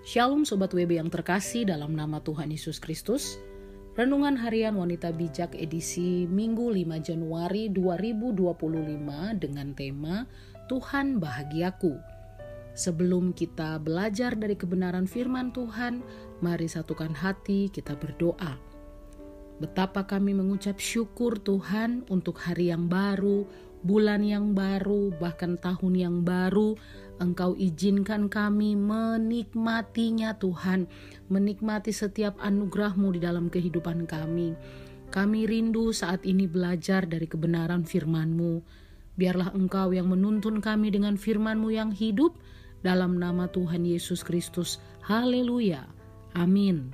Shalom Sobat WB yang terkasih dalam nama Tuhan Yesus Kristus. Renungan Harian Wanita Bijak edisi Minggu 5 Januari 2025 dengan tema Tuhan Bahagiaku. Sebelum kita belajar dari kebenaran firman Tuhan, mari satukan hati kita berdoa. Betapa kami mengucap syukur Tuhan untuk hari yang baru, bulan yang baru, bahkan tahun yang baru. Engkau izinkan kami menikmatinya Tuhan, menikmati setiap anugerah-Mu di dalam kehidupan kami. Kami rindu saat ini belajar dari kebenaran firman-Mu. Biarlah Engkau yang menuntun kami dengan firman-Mu yang hidup, dalam nama Tuhan Yesus Kristus. Haleluya. Amin.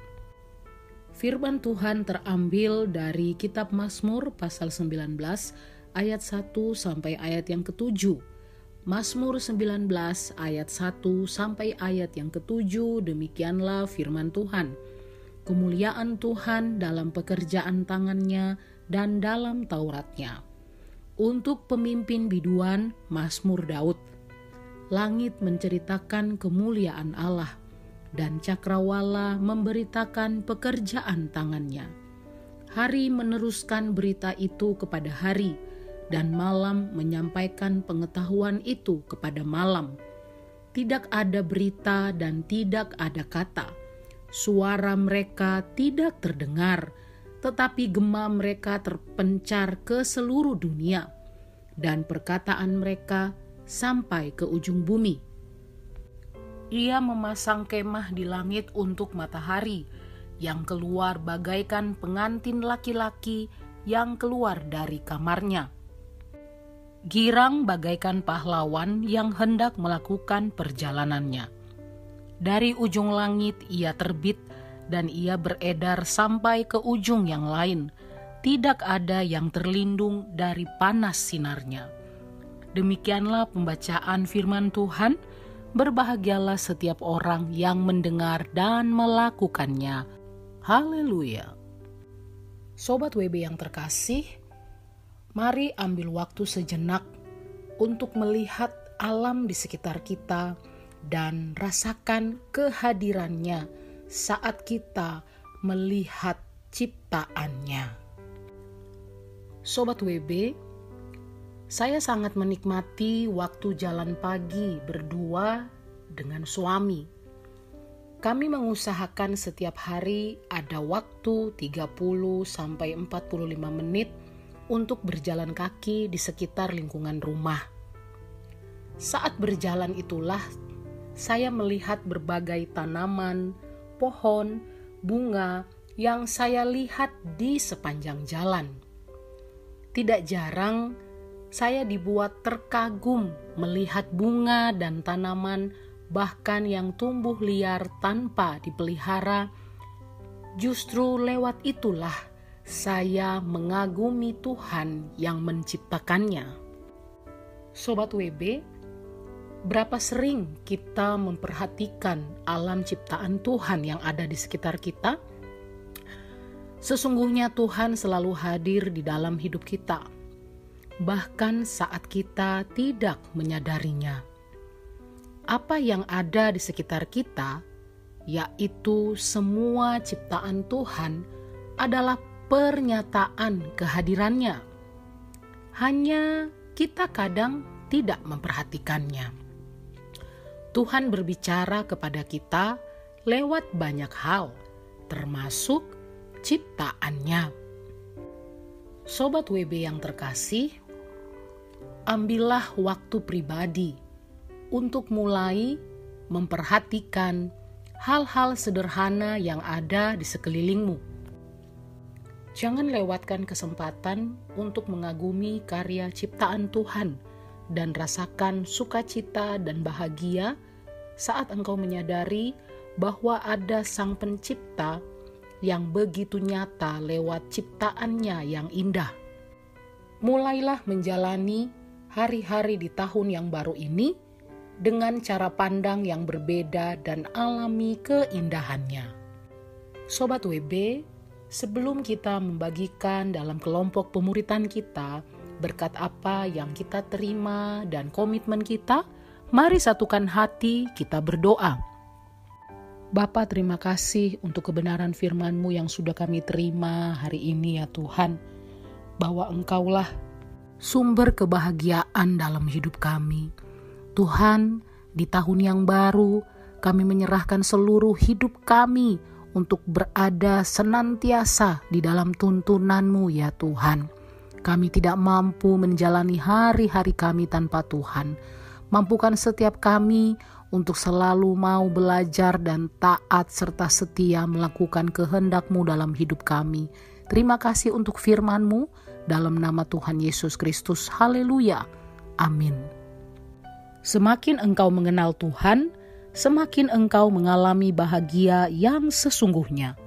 Firman Tuhan terambil dari kitab Mazmur pasal 19 ayat 1 sampai ayat yang ke-7. Mazmur 19 ayat 1 sampai ayat yang ke-7, demikianlah firman Tuhan. Kemuliaan Tuhan dalam pekerjaan tangannya dan dalam Tauratnya. Untuk pemimpin biduan, Mazmur Daud. Langit menceritakan kemuliaan Allah, dan cakrawala memberitakan pekerjaan tangannya. Hari meneruskan berita itu kepada hari, dan malam menyampaikan pengetahuan itu kepada malam. Tidak ada berita dan tidak ada kata. Suara mereka tidak terdengar, tetapi gema mereka terpencar ke seluruh dunia, dan perkataan mereka sampai ke ujung bumi. Ia memasang kemah di langit untuk matahari, yang keluar bagaikan pengantin laki-laki yang keluar dari kamarnya. Girang bagaikan pahlawan yang hendak melakukan perjalanannya. Dari ujung langit ia terbit, dan ia beredar sampai ke ujung yang lain. Tidak ada yang terlindung dari panas sinarnya. Demikianlah pembacaan firman Tuhan. Berbahagialah setiap orang yang mendengar dan melakukannya. Haleluya. Sobat WB yang terkasih, mari ambil waktu sejenak untuk melihat alam di sekitar kita dan rasakan kehadirannya saat kita melihat ciptaannya. Sobat WB, saya sangat menikmati waktu jalan pagi berdua dengan suami. Kami mengusahakan setiap hari ada waktu 30-45 menit untuk berjalan kaki di sekitar lingkungan rumah. Saat berjalan itulah saya melihat berbagai tanaman, pohon, bunga yang saya lihat di sepanjang jalan. Tidak jarang saya dibuat terkagum melihat bunga dan tanaman bahkan yang tumbuh liar tanpa dipelihara. Justru lewat itulah saya mengagumi Tuhan yang menciptakannya. Sobat WB, berapa sering kita memperhatikan alam ciptaan Tuhan yang ada di sekitar kita? Sesungguhnya Tuhan selalu hadir di dalam hidup kita, bahkan saat kita tidak menyadarinya. Apa yang ada di sekitar kita, yaitu semua ciptaan Tuhan, adalah pernyataan kehadirannya. Hanya kita kadang tidak memperhatikannya. Tuhan berbicara kepada kita lewat banyak hal, termasuk ciptaannya. Sobat WB yang terkasih, ambillah waktu pribadi untuk mulai memperhatikan hal-hal sederhana yang ada di sekelilingmu. Jangan lewatkan kesempatan untuk mengagumi karya ciptaan Tuhan dan rasakan sukacita dan bahagia saat engkau menyadari bahwa ada Sang Pencipta yang begitu nyata lewat ciptaannya yang indah. Mulailah menjalani hari-hari di tahun yang baru ini dengan cara pandang yang berbeda dan alami keindahannya. Sobat WB, sebelum kita membagikan dalam kelompok pemuritan kita berkat apa yang kita terima dan komitmen kita, mari satukan hati kita berdoa. Bapa, terima kasih untuk kebenaran firman-Mu yang sudah kami terima hari ini ya Tuhan. Bahwa Engkaulah sumber kebahagiaan dalam hidup kami. Tuhan, di tahun yang baru kami menyerahkan seluruh hidup kami untuk berada senantiasa di dalam tuntunan-Mu ya Tuhan. Kami tidak mampu menjalani hari-hari kami tanpa Tuhan. Mampukan setiap kami untuk selalu mau belajar dan taat serta setia melakukan kehendak-Mu dalam hidup kami. Terima kasih untuk firman-Mu dalam nama Tuhan Yesus Kristus. Haleluya. Amin. Semakin engkau mengenal Tuhan, semakin engkau mengalami bahagia yang sesungguhnya.